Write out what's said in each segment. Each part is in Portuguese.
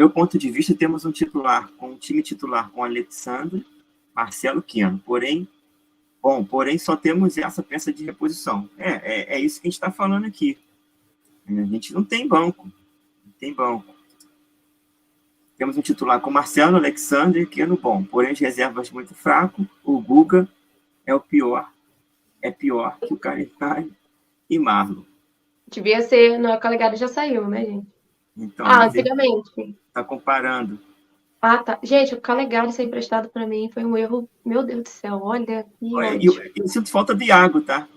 meu ponto de vista, temos um time titular com Alexandre, Marcelo, Keno. Porém, só temos essa peça de reposição. É isso que a gente está falando aqui. A gente não tem banco. Temos um titular com Marcelo, Alexandre, Keno bom. Porém, as reservas muito fraco. O Guga é pior que o Calegari e Marlon. Devia ser, no Calegari já saiu, né, gente? Então, antigamente. Tá comparando. Tá. Gente, o Calegari ser emprestado para mim foi um erro. Meu Deus do céu, olha que ódio. Eu sinto falta do Iago, tá?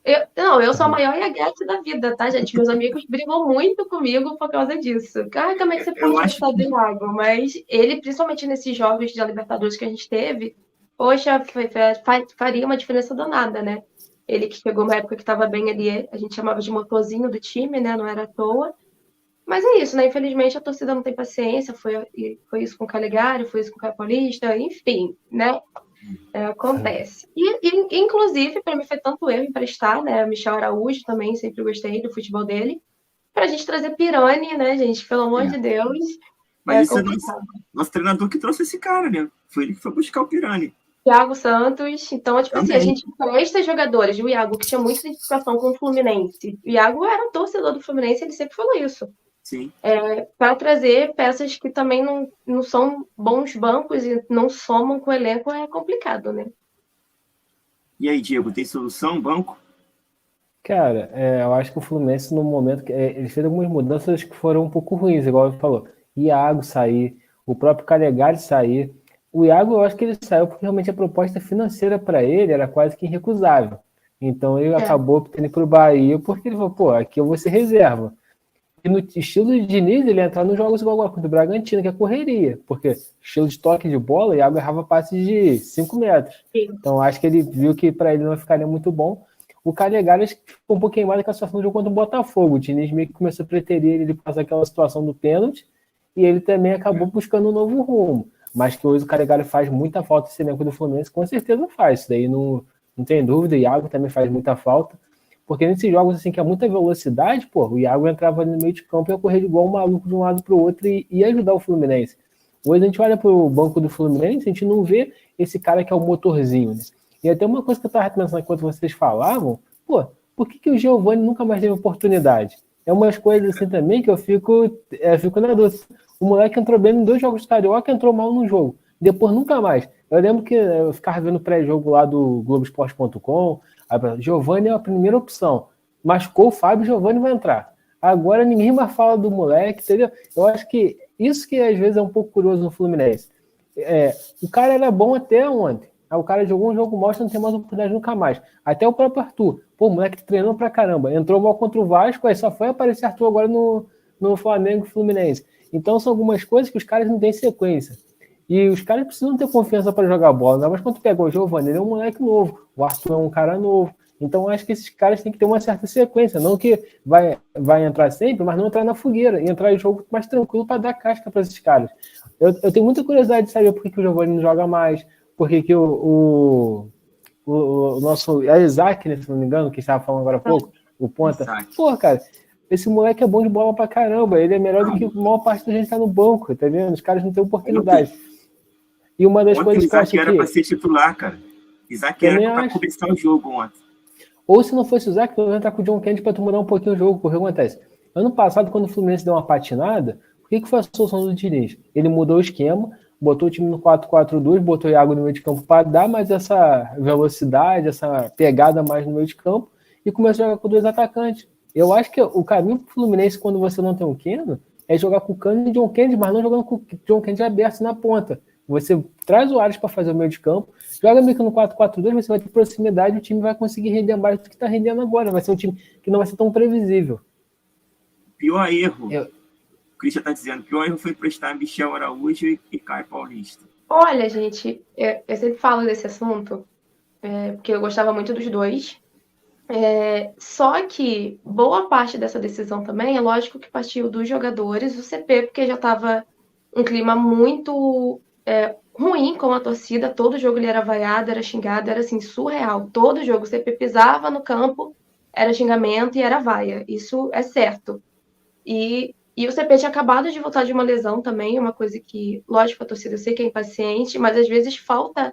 Eu sou a maior iaguete da vida, tá, gente? Meus amigos brigam muito comigo por causa disso. Cara, como é que você pode gostar do Iago? Mas ele, principalmente nesses jogos de Libertadores que a gente teve, poxa, faria uma diferença danada, né? Ele que chegou uma época que estava bem ali, a gente chamava de motorzinho do time, né? Não era à toa. Mas é isso, né? Infelizmente a torcida não tem paciência. Foi isso com o Calegari, foi isso com o Caio Paulista, enfim, né? Acontece. E inclusive, para mim foi tanto erro emprestar, né? O Michel Araújo também, sempre gostei do futebol dele. Pra gente trazer Pirani, né, gente? Pelo amor de Deus. Mas isso é nosso treinador que trouxe esse cara, né? Foi ele que foi buscar o Pirani. Thiago Santos. Então, tipo assim, a gente empresta jogadores. O Iago, que tinha muita identificação com o Fluminense. O Iago era torcedor do Fluminense, ele sempre falou isso. Sim. Para trazer peças que também não são bons bancos e não somam com o elenco é complicado, né? E aí, Diego, tem solução, banco? Cara, eu acho que o Fluminense, no momento, ele fez algumas mudanças que foram um pouco ruins, igual ele falou. Iago sair, o próprio Calegari sair. O Iago, eu acho que ele saiu porque realmente a proposta financeira para ele era quase que irrecusável. Então ele acabou optando para o Bahia porque ele falou, aqui eu vou ser reserva. E no estilo de Diniz, ele ia entrar nos jogos igual contra o Bragantino, que é correria. Porque estilo de toque de bola, o Iago errava passes de 5 metros. Sim. Então acho que ele viu que para ele não ficaria muito bom. O Calegari ficou um pouquinho mais com a situação do jogo contra o Botafogo. O Diniz meio que começou a preterir ele passar aquela situação do pênalti e ele também acabou buscando um novo rumo. Mas que hoje o Calegari faz muita falta esse elenco do Fluminense, com certeza faz. Isso daí não tem dúvida. O Iago também faz muita falta. Porque nesses jogos assim que é muita velocidade, o Iago entrava no meio de campo e ia correr igual um maluco de um lado para o outro e ia ajudar o Fluminense. Hoje a gente olha para o banco do Fluminense, a gente não vê esse cara que é o motorzinho, né? E até uma coisa que eu estava pensando enquanto vocês falavam, por que o Giovani nunca mais teve oportunidade? É umas coisas assim também que eu fico na dúvida. O moleque entrou bem em 2 jogos de Carioca, entrou mal no jogo. Depois nunca mais. Eu lembro que eu ficava vendo o pré-jogo lá do Globoesporte.com, Giovani é a primeira opção. Machucou o Fábio, Giovani vai entrar. Agora ninguém mais fala do moleque, entendeu? Eu acho que isso que às vezes é um pouco curioso no Fluminense. O cara era bom até ontem. Aí o cara jogou um jogo mostra, não tem mais oportunidade nunca mais. Até o próprio Arthur. O moleque treinou pra caramba. Entrou mal contra o Vasco, aí só foi aparecer Arthur agora no Flamengo e Fluminense. Então são algumas coisas que os caras não têm sequência. E os caras precisam ter confiança para jogar bola. Mas quando tu pegou o Giovani, ele é um moleque novo. O Arthur é um cara novo. Então eu acho que esses caras têm que ter uma certa sequência. Não que vai entrar sempre, mas não entrar na fogueira. E entrar em jogo mais tranquilo para dar casca para esses caras. Eu tenho muita curiosidade de saber por que o Giovani não joga mais. Por que o nosso... É Isaac, né, se não me engano, que estava falando agora há pouco. O ponta. Cara... Esse moleque é bom de bola pra caramba. Ele é melhor do que a maior parte da gente que tá no banco, tá vendo? Os caras não têm oportunidade. E uma das coisas que eu acho que... era pra ser titular, cara. Isaac era pra começar o jogo ontem. Ou se não fosse o Isaac, eu ia entrar com o John Kennedy pra tu mudar um pouquinho o jogo, porque acontece. Ano passado, quando o Fluminense deu uma patinada, o que foi a solução do Diniz? Ele mudou o esquema, botou o time no 4-4-2, botou o Iago no meio de campo para dar mais essa velocidade, essa pegada mais no meio de campo, e começou a jogar com 2 atacantes. Eu acho que o caminho pro Fluminense, quando você não tem um Keno, é jogar com o Cano e John Kennedy, mas não jogando com o John Kennedy aberto na ponta. Você traz o Ares para fazer o meio de campo, joga meio que no 4-4-2, você vai ter proximidade e o time vai conseguir render mais do que está rendendo agora. Vai ser um time que não vai ser tão previsível. Pior erro, o Christian está dizendo, pior erro foi emprestar Michel Araújo e Caio Paulista. Olha, gente, eu sempre falo desse assunto, porque eu gostava muito dos dois. Só que boa parte dessa decisão também é lógico que partiu dos jogadores, o CP, porque já estava um clima muito ruim com a torcida, todo jogo ele era vaiado, era xingado, era assim, surreal. Todo jogo o CP pisava no campo, era xingamento e era vaia, isso é certo. E E o CP tinha acabado de voltar de uma lesão também, uma coisa que, lógico, a torcida eu sei que é impaciente, mas às vezes falta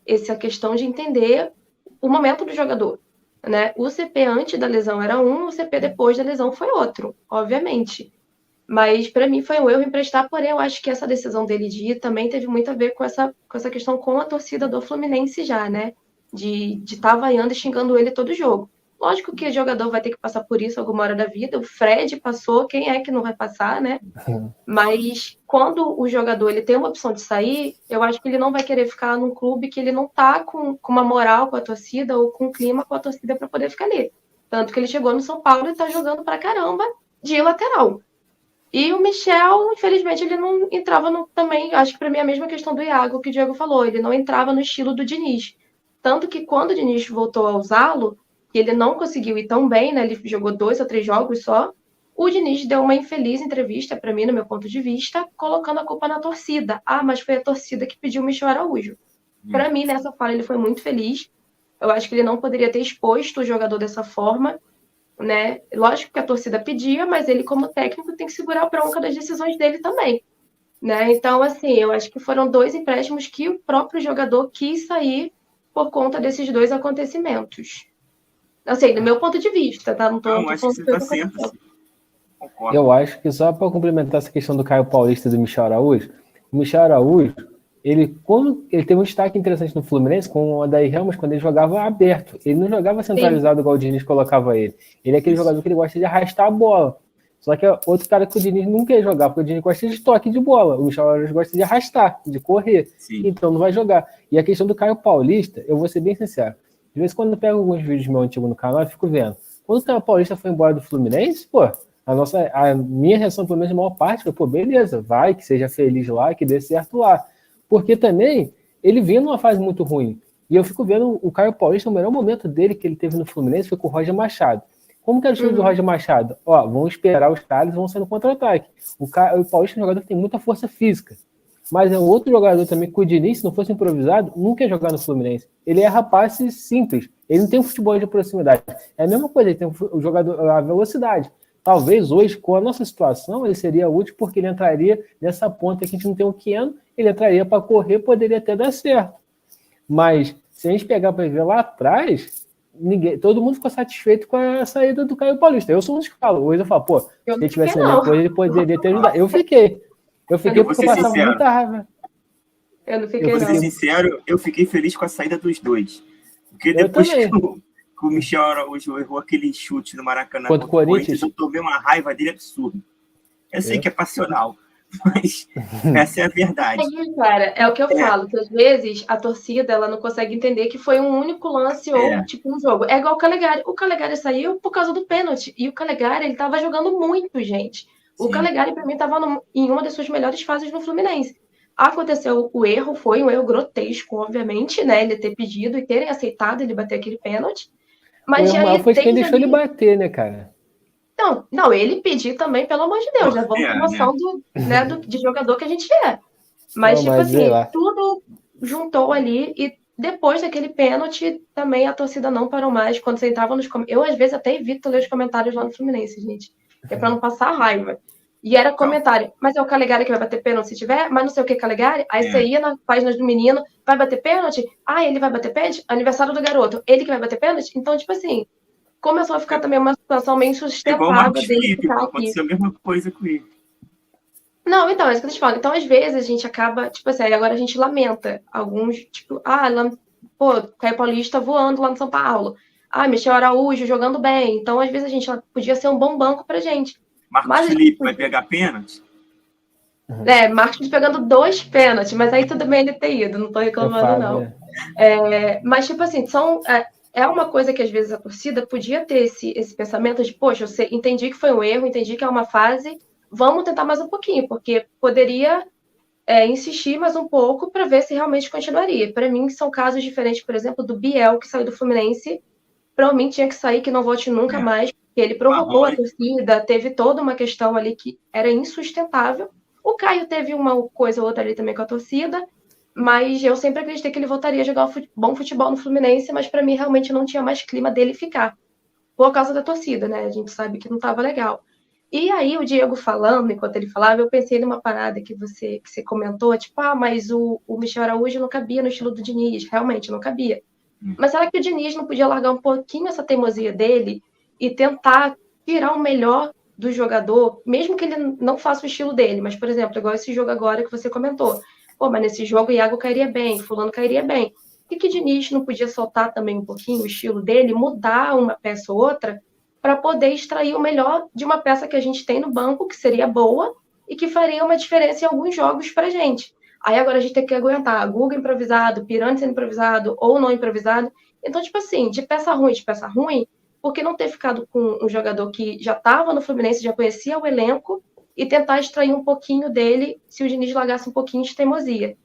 essa questão de entender o momento do jogador, né? O CP antes da lesão era um, o CP depois da lesão foi outro, obviamente. Mas para mim foi um erro emprestar, porém eu acho que essa decisão dele de ir também teve muito a ver com essa questão com a torcida do Fluminense já, né? De estar vaiando e xingando ele todo jogo. Lógico que o jogador vai ter que passar por isso alguma hora da vida. O Fred passou, quem é que não vai passar, né? Mas quando o jogador ele tem uma opção de sair, eu acho que ele não vai querer ficar num clube que ele não tá com uma moral com a torcida ou com um clima com a torcida para poder ficar ali. Tanto que ele chegou no São Paulo e tá jogando pra caramba de lateral. E o Michel, infelizmente, ele não entrava também, acho que para mim é a mesma questão do Iago que o Diego falou, ele não entrava no estilo do Diniz. Tanto que quando o Diniz voltou a usá-lo, e ele não conseguiu ir tão bem, né? Ele jogou 2 ou 3 jogos só. O Diniz deu uma infeliz entrevista, para mim, no meu ponto de vista, colocando a culpa na torcida. Ah, mas foi a torcida que pediu o Michel Araújo. Para mim, nessa fala, ele foi muito feliz. Eu acho que ele não poderia ter exposto o jogador dessa forma, né? Lógico que a torcida pedia, mas ele, como técnico, tem que segurar a bronca das decisões dele também, né? Então, assim, eu acho que foram 2 empréstimos que o próprio jogador quis sair por conta desses 2 acontecimentos. Assim, do meu ponto de vista, tá? Não acho que você está certo. Eu acho que só para complementar essa questão do Caio Paulista e do Michel Araújo, o Michel Araújo, quando ele teve um destaque interessante no Fluminense com o Odair Ramos, quando ele jogava aberto. Ele não jogava centralizado igual o Diniz colocava ele. Ele é aquele jogador que ele gosta de arrastar a bola. Só que é outro cara que o Diniz não quer jogar, porque o Diniz gosta de toque de bola. O Michel Araújo gosta de arrastar, de correr. Sim. Então não vai jogar. E a questão do Caio Paulista, eu vou ser bem sincero. De vez em quando eu pego alguns vídeos meu antigo no canal, eu fico vendo. Quando o Caio Paulista foi embora do Fluminense, pô, a minha reação, pelo menos a maior parte, foi, pô, beleza, vai, que seja feliz lá, que dê certo lá. Porque também ele vinha numa fase muito ruim. E eu fico vendo o Caio Paulista, o melhor momento dele que ele teve no Fluminense foi com o Roger Machado. Como que era o estilo do Roger Machado? Ó, vão esperar os caras e vão ser no contra-ataque. O Paulista é um jogador que tem muita força física. Mas é um outro jogador também que o Diniz, se não fosse improvisado, nunca ia jogar no Fluminense. Ele erra passes simples. Ele não tem um futebol de proximidade. É a mesma coisa, ele tem o jogador, a velocidade. Talvez hoje, com a nossa situação, ele seria útil porque ele entraria nessa ponta que a gente não tem o Keno, ele entraria para correr, poderia até dar certo. Mas, se a gente pegar para ver lá atrás, todo mundo ficou satisfeito com a saída do Caio Paulista. Eu sou um dos que falo. Hoje eu falo, pô, se ele tivesse na minha coisa, ele poderia ter ajudado. Eu fiquei porque eu passava muita raiva. Eu não fiquei, eu vou ser sincero, eu fiquei feliz com a saída dos dois. Porque depois que o Michel Araújo errou aquele chute no Maracanã contra o Corinthians, eu tomei uma raiva dele absurda. Eu sei que é passional, mas essa é a verdade. Cara, é o que eu falo, que às vezes a torcida ela não consegue entender que foi um único lance ou tipo um jogo. É igual o Calegari. O Calegari saiu por causa do pênalti. E o Calegari, ele tava jogando muito, gente. O Calegari, para mim, estava em uma das suas melhores fases no Fluminense. Aconteceu o erro, foi um erro grotesco, obviamente, né? Ele ter pedido e terem aceitado ele bater aquele pênalti. Mas o mal foi quem deixou ele bater, né, cara? Não, ele pedir também, pelo amor de Deus, já vamos ter noção de jogador que a gente é. Mas, tudo juntou ali e depois daquele pênalti, também a torcida não parou mais. Quando você entrava nos comentários, eu às vezes até evito ler os comentários lá no Fluminense, gente. É pra não passar raiva. E era comentário, mas é o Calegari que vai bater pênalti se tiver, mas não sei o que Calegari. Aí você ia nas páginas do menino, vai bater pênalti? Ah, ele vai bater pênalti? Aniversário do garoto, ele que vai bater pênalti? Então, tipo assim, começou a ficar também uma situação meio insustentável dele ficar aqui. Aconteceu a mesma coisa com ele. Não, então, é isso que eu te falo. Então, às vezes, a gente acaba, tipo assim, agora a gente lamenta. Alguns, tipo, Caio Paulista voando lá no São Paulo. Michel Araújo jogando bem. Então, às vezes, a gente podia ser um bom banco pra gente. Marcos Felipe vai pegar pênalti? Marcos pegando 2 pênaltis, mas aí tudo bem ele ter ido, não tô reclamando, não. Mas, tipo assim, é uma coisa que às vezes a torcida podia ter esse pensamento de, poxa, eu entendi que foi um erro, entendi que é uma fase, vamos tentar mais um pouquinho, porque poderia insistir mais um pouco para ver se realmente continuaria. Para mim, são casos diferentes, por exemplo, do Biel, que saiu do Fluminense. Para mim, tinha que sair, que não volte nunca mais, porque ele provocou a torcida, teve toda uma questão ali que era insustentável. O Caio teve uma coisa ou outra ali também com a torcida, mas eu sempre acreditei que ele voltaria a jogar bom futebol no Fluminense, mas para mim realmente não tinha mais clima dele ficar, por causa da torcida, né? A gente sabe que não estava legal. E aí, o Diego falando, enquanto ele falava, eu pensei numa parada que você comentou, tipo, mas o Michel Araújo não cabia no estilo do Diniz. Realmente, não cabia. Mas será que o Diniz não podia largar um pouquinho essa teimosia dele e tentar tirar o melhor do jogador, mesmo que ele não faça o estilo dele? Mas, por exemplo, igual esse jogo agora que você comentou. Pô, mas nesse jogo o Iago cairia bem, fulano cairia bem. Por que o Diniz não podia soltar também um pouquinho o estilo dele, mudar uma peça ou outra, para poder extrair o melhor de uma peça que a gente tem no banco, que seria boa, e que faria uma diferença em alguns jogos pra gente? Aí agora a gente tem que aguentar Guga improvisado, Pirani sendo improvisado ou não improvisado. Então, tipo assim, de peça ruim, por que não ter ficado com um jogador que já estava no Fluminense, já conhecia o elenco, e tentar extrair um pouquinho dele se o Diniz largasse um pouquinho de teimosia?